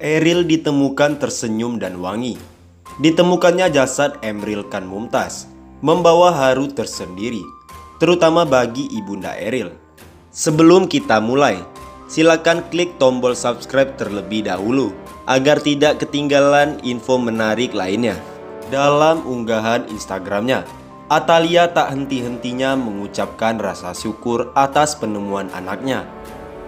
Eril ditemukan tersenyum dan wangi. Ditemukannya jasad Emril Khan Mumtaz membawa haru tersendiri, terutama bagi ibunda Eril. Sebelum kita mulai, silakan klik tombol subscribe terlebih dahulu agar tidak ketinggalan info menarik lainnya. Dalam unggahan Instagramnya, Atalia tak henti-hentinya mengucapkan rasa syukur atas penemuan anaknya.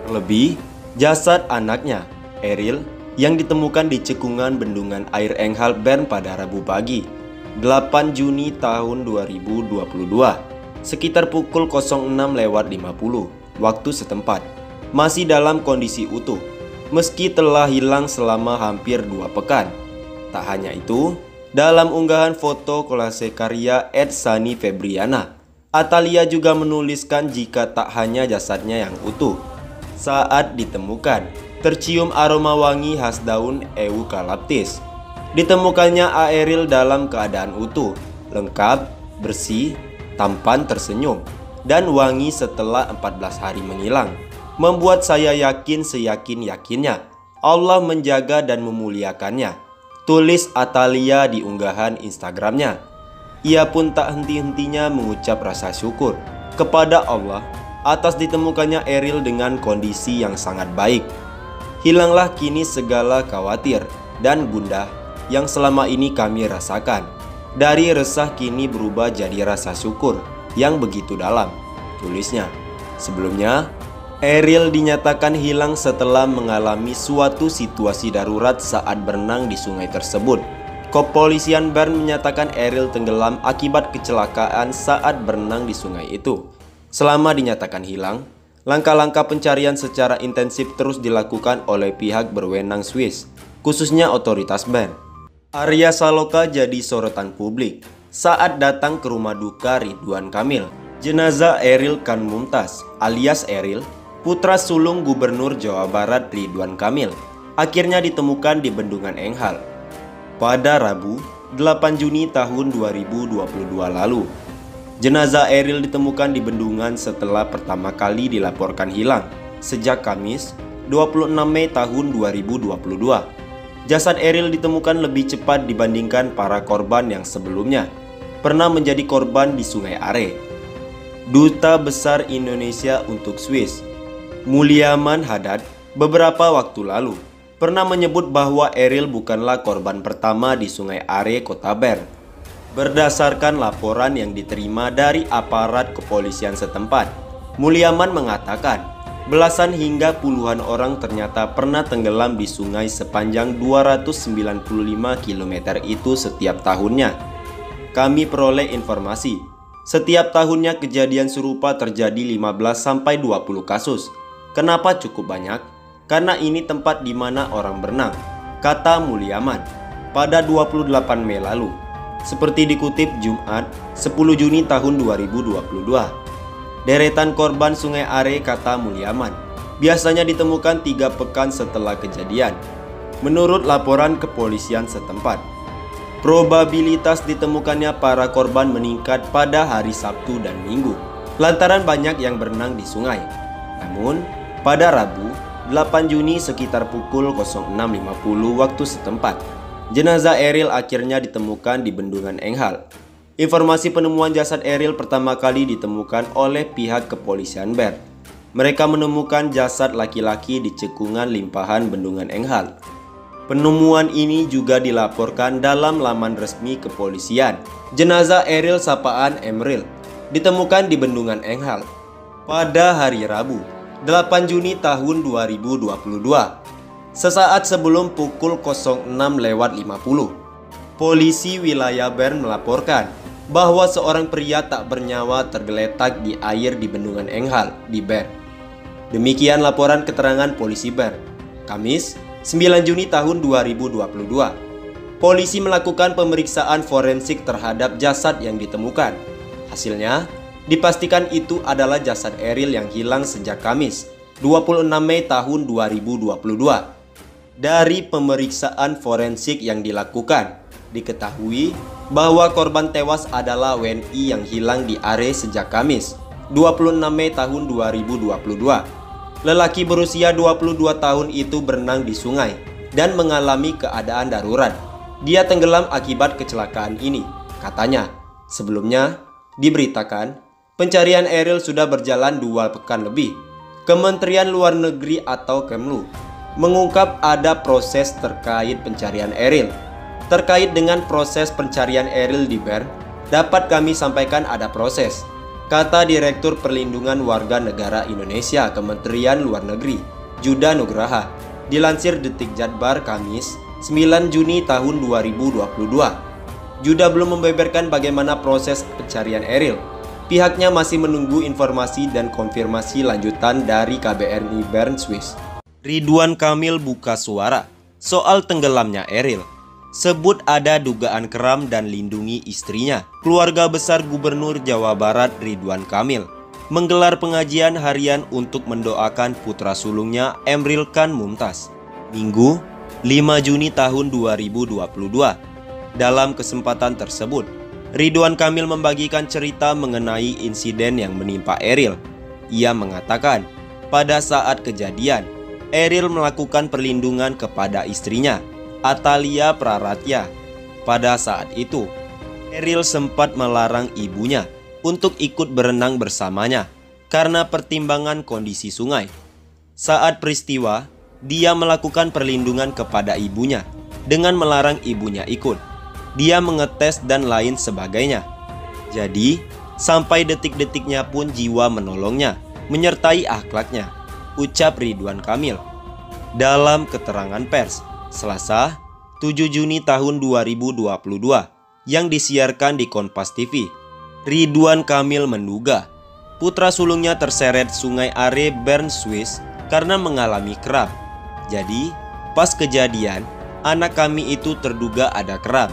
Terlebih, jasad anaknya, Eril, yang ditemukan di cekungan bendungan air Enghal, Bern pada Rabu pagi, 8 Juni tahun 2022, sekitar pukul 06.50 waktu setempat, masih dalam kondisi utuh, meski telah hilang selama hampir 2 pekan. Tak hanya itu, dalam unggahan foto kolase karya @sanifebriana, Atalia juga menuliskan jika tak hanya jasadnya yang utuh. Saat ditemukan, tercium aroma wangi khas daun eukaliptus. Ditemukannya Eril dalam keadaan utuh, lengkap, bersih, tampan, tersenyum, dan wangi setelah 14 hari menghilang. Membuat saya yakin seyakin-yakinnya Allah menjaga dan memuliakannya, tulis Atalia di unggahan Instagramnya. Ia pun tak henti-hentinya mengucap rasa syukur kepada Allah atas ditemukannya Eril dengan kondisi yang sangat baik. Hilanglah kini segala khawatir dan gundah yang selama ini kami rasakan. Dari resah kini berubah jadi rasa syukur yang begitu dalam, tulisnya. Sebelumnya, Eril dinyatakan hilang setelah mengalami suatu situasi darurat saat berenang di sungai tersebut. Kepolisian Bern menyatakan Eril tenggelam akibat kecelakaan saat berenang di sungai itu. Selama dinyatakan hilang, langkah-langkah pencarian secara intensif terus dilakukan oleh pihak berwenang Swiss, khususnya otoritas Bern. Arya Saloka jadi sorotan publik saat datang ke rumah duka Ridwan Kamil. Jenazah Eril Khan Mumtaz alias Eril, putra sulung Gubernur Jawa Barat Ridwan Kamil, akhirnya ditemukan di Bendungan Enghal pada Rabu 8 Juni tahun 2022 lalu. Jenazah Eril ditemukan di bendungan setelah pertama kali dilaporkan hilang sejak Kamis 26 Mei tahun 2022. Jasad Eril ditemukan lebih cepat dibandingkan para korban yang sebelumnya pernah menjadi korban di Sungai Are. Duta Besar Indonesia untuk Swiss, Mulyaman Haddad, beberapa waktu lalu pernah menyebut bahwa Eril bukanlah korban pertama di Sungai Are, Kota Bern. Berdasarkan laporan yang diterima dari aparat kepolisian setempat, Mulyaman mengatakan belasan hingga puluhan orang ternyata pernah tenggelam di sungai sepanjang 295 km itu setiap tahunnya. Kami peroleh informasi, setiap tahunnya kejadian serupa terjadi 15-20 kasus. Kenapa cukup banyak? Karena ini tempat di mana orang berenang, kata Mulyaman pada 28 Mei lalu. Seperti dikutip Jumat 10 Juni tahun 2022. Deretan korban Sungai Are, kata Mulyaman, biasanya ditemukan 3 pekan setelah kejadian. Menurut laporan kepolisian setempat, probabilitas ditemukannya para korban meningkat pada hari Sabtu dan Minggu lantaran banyak yang berenang di sungai. Namun, pada Rabu 8 Juni sekitar pukul 06.50 waktu setempat, jenazah Eril akhirnya ditemukan di Bendungan Enghal. Informasi penemuan jasad Eril pertama kali ditemukan oleh pihak kepolisian Bern. Mereka menemukan jasad laki-laki di cekungan limpahan Bendungan Enghal. Penemuan ini juga dilaporkan dalam laman resmi kepolisian. Jenazah Eril sapaan Emril ditemukan di Bendungan Enghal pada hari Rabu 8 Juni tahun 2022. Sesaat sebelum pukul 06.50, polisi wilayah Bern melaporkan bahwa seorang pria tak bernyawa tergeletak di air di Bendungan Enghal di Bern. Demikian laporan keterangan polisi Bern, Kamis 9 Juni tahun 2022. Polisi melakukan pemeriksaan forensik terhadap jasad yang ditemukan. Hasilnya, dipastikan itu adalah jasad Eril yang hilang sejak Kamis 26 Mei tahun 2022. Dari pemeriksaan forensik yang dilakukan, diketahui bahwa korban tewas adalah WNI yang hilang di Are sejak Kamis 26 Mei tahun 2022. Lelaki berusia 22 tahun itu berenang di sungai dan mengalami keadaan darurat. Dia tenggelam akibat kecelakaan ini, katanya. Sebelumnya, diberitakan pencarian Eril sudah berjalan 2 pekan lebih. Kementerian Luar Negeri atau Kemlu mengungkap ada proses terkait pencarian Eril. Terkait dengan proses pencarian Eril di Bern, dapat kami sampaikan ada proses, kata Direktur Perlindungan Warga Negara Indonesia Kementerian Luar Negeri, Juda Nugraha, dilansir Detik Jadbar Kamis 9 Juni tahun 2022. Juda belum membeberkan bagaimana proses pencarian Eril. Pihaknya masih menunggu informasi dan konfirmasi lanjutan dari KBRI Bern, Swiss. Ridwan Kamil buka suara soal tenggelamnya Eril. Sebut ada dugaan keram dan lindungi istrinya. Keluarga besar Gubernur Jawa Barat Ridwan Kamil menggelar pengajian harian untuk mendoakan putra sulungnya Emril Khan Mumtaz, Minggu 5 Juni tahun 2022. Dalam kesempatan tersebut, Ridwan Kamil membagikan cerita mengenai insiden yang menimpa Eril. Ia mengatakan, pada saat kejadian, Eril melakukan perlindungan kepada istrinya, Atalia Praratya. Pada saat itu, Eril sempat melarang ibunya untuk ikut berenang bersamanya karena pertimbangan kondisi sungai. Saat peristiwa, dia melakukan perlindungan kepada ibunya dengan melarang ibunya ikut. Dia mengetes dan lain sebagainya. Jadi, sampai detik-detiknya pun jiwa menolongnya, menyertai akhlaknya, ucap Ridwan Kamil. Dalam keterangan pers, Selasa, 7 Juni tahun 2022, yang disiarkan di Kompas TV, Ridwan Kamil menduga putra sulungnya terseret Sungai Are, Bern, Swiss karena mengalami kram. Jadi, pas kejadian, anak kami itu terduga ada kram.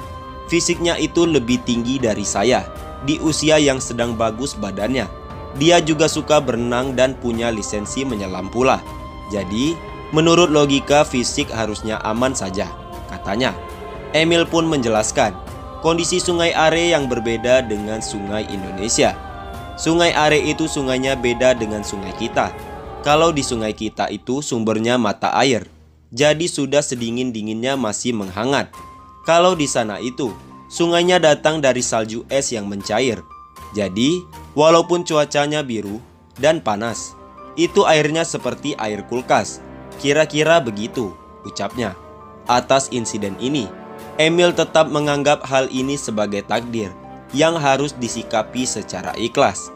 Fisiknya itu lebih tinggi dari saya, di usia yang sedang bagus badannya. Dia juga suka berenang dan punya lisensi menyelam pula. Jadi, menurut logika fisik harusnya aman saja, katanya. Emil pun menjelaskan kondisi Sungai Are yang berbeda dengan sungai Indonesia. Sungai Are itu sungainya beda dengan sungai kita. Kalau di sungai kita itu sumbernya mata air, jadi sudah sedingin-dinginnya masih menghangat. Kalau di sana itu sungainya datang dari salju es yang mencair. Jadi, walaupun cuacanya biru dan panas, itu airnya seperti air kulkas. Kira-kira begitu, ucapnya. Atas insiden ini, Emil tetap menganggap hal ini sebagai takdir yang harus disikapi secara ikhlas.